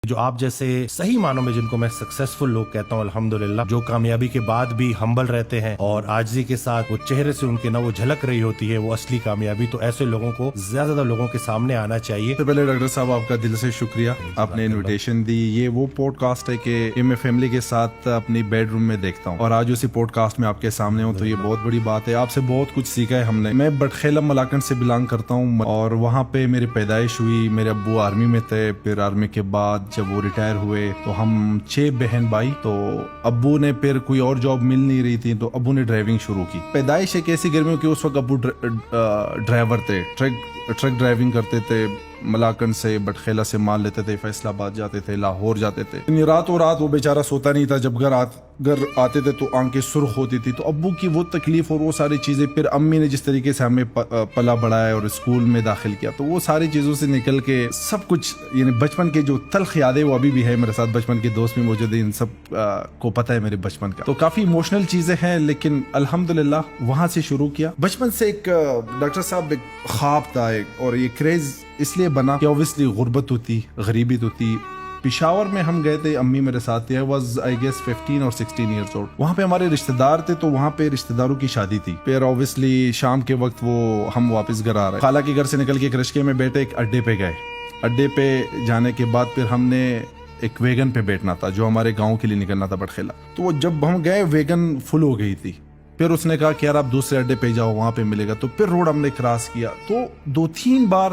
جو آپ جیسے صحیح معنوں میں جن کو میں سکسیسفل لوگ کہتا ہوں الحمدللہ، جو کامیابی کے بعد بھی ہمبل رہتے ہیں اور عاجزی کے ساتھ وہ چہرے سے ان کے نہ وہ جھلک رہی ہوتی ہے وہ اصلی کامیابی، تو ایسے لوگوں کو زیادہ لوگوں کے سامنے آنا چاہیے۔ سب سے پہلے ڈاکٹر صاحب آپ کا دل سے شکریہ، آپ نے انویٹیشن دی۔ یہ وہ پوڈ کاسٹ ہے کہ یہ میں فیملی کے ساتھ اپنی بیڈ روم میں دیکھتا ہوں، اور آج اسی پوڈ کاسٹ میں آپ کے سامنے ہوں تو یہ بہت بڑی بات ہے۔ آپ سے بہت کچھ سیکھا ہے ہم نے۔ میں بٹخیلہ ملاکنڈ سے بلانگ کرتا ہوں اور وہاں پہ میری پیدائش ہوئی۔ میرے ابو آرمی میں تھے، پھر آرمی کے بعد جب وہ ریٹائر ہوئے تو ہم 6 بہن بھائی، تو ابو نے پھر کوئی اور جاب مل نہیں رہی تھی تو ابو نے ڈرائیونگ شروع کی۔ پیدائش ایک ایسی گرمیوں کی، اس وقت ابو ڈرائیور تھے، ٹرک ڈرائیونگ کرتے تھے، ملاکنڈ سے بٹخیلہ سے مال لیتے تھے، فیصل آباد جاتے تھے، لاہور جاتے تھے۔ راتوں رات وہ بیچارہ سوتا نہیں تھا، جب گھر آتے تھے تو آنکھیں سرخ ہوتی تھی۔ تو ابو کی وہ تکلیف اور وہ ساری چیزیں، پھر امی نے جس طریقے سے ہمیں پلا بڑھایا اور اسکول میں داخل کیا، تو وہ ساری چیزوں سے نکل کے سب کچھ، یعنی بچپن کے جو تلخ یادیں وہ ابھی بھی ہے میرے ساتھ، بچپن کے دوست بھی موجود ہیں، ان سب کو پتہ ہے میرے بچپن کا۔ تو کافی ایموشنل چیزیں ہیں، لیکن الحمدللہ وہاں سے شروع کیا۔ بچپن سے ایک ڈاکٹر صاحب ایک خواب تھا اور یہ کریز اس لیے بنا کہ اوبویسلی غربت ہوتی، غریبی ہوتی۔ پشاور میں ہم گئے تھے، امی میرے ساتھ تھی، I was I guess 15 اور 16 years old۔ وہاں پہ ہمارے رشتہ دار تھے، تو وہاں پہ رشتہ داروں کی شادی تھی۔ پھر اوبویسلی شام کے وقت وہ ہم واپس گھر آ رہے، خالہ کے گھر سے نکل کے ایک رشکے میں بیٹھے، ایک اڈے پہ گئے۔ اڈے پہ جانے کے بعد پھر ہم نے ایک ویگن پہ بیٹھنا تھا جو ہمارے گاؤں کے لیے نکلنا تھا بٹخیلہ۔ تو وہ جب ہم گئے ویگن فل ہو گئی تھی۔ پھر اس نے کہا کہ یار آپ دوسرے اڈے پہ جاؤ، وہاں پہ ملے گا۔ تو پھر روڈ ہم نے کراس کیا، تو 2-3 بار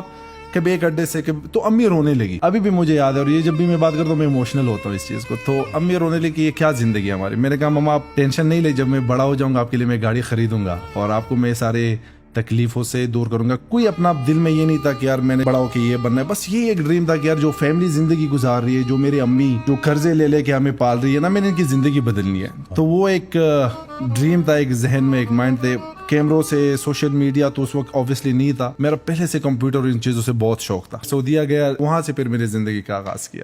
کبھی ایک اڈے سے تو امی رونے لگی۔ ابھی بھی مجھے یاد ہے، اور یہ جب بھی میں بات کرتا ہوں میں ایموشنل ہوتا ہوں اس چیز کو۔ تو امی رونے لگی کہ یہ کیا زندگی ہے ہماری۔ میں نے کہا ماما آپ ٹینشن نہیں لے، جب میں بڑا ہو جاؤں گا آپ کے لیے میں گاڑی خریدوں گا اور آپ کو میں سارے تکلیفوں سے دور کروں گا۔ کوئی اپنا دل میں یہ نہیں تھا کہ یار میں نے بڑا ہو کے یہ بننا ہے، بس یہ ایک ڈریم تھا کہ یار جو فیملی زندگی گزار رہی ہے، جو میری امی جو قرضے لے لے کے ہمیں پال رہی ہے نا، میں نے ان کی زندگی بدلنی ہے۔ تو وہ ایک ڈریم تھا، ایک ذہن میں ایک مائنڈ تھے۔ کیمروں سے سوشل میڈیا تو اس وقت اوبویسلی نہیں تھا، میرا پہلے سے کمپیوٹر اور ان چیزوں سے بہت شوق تھا۔ سعودیہ گیا، وہاں سے پھر میری زندگی کا آغاز کیا۔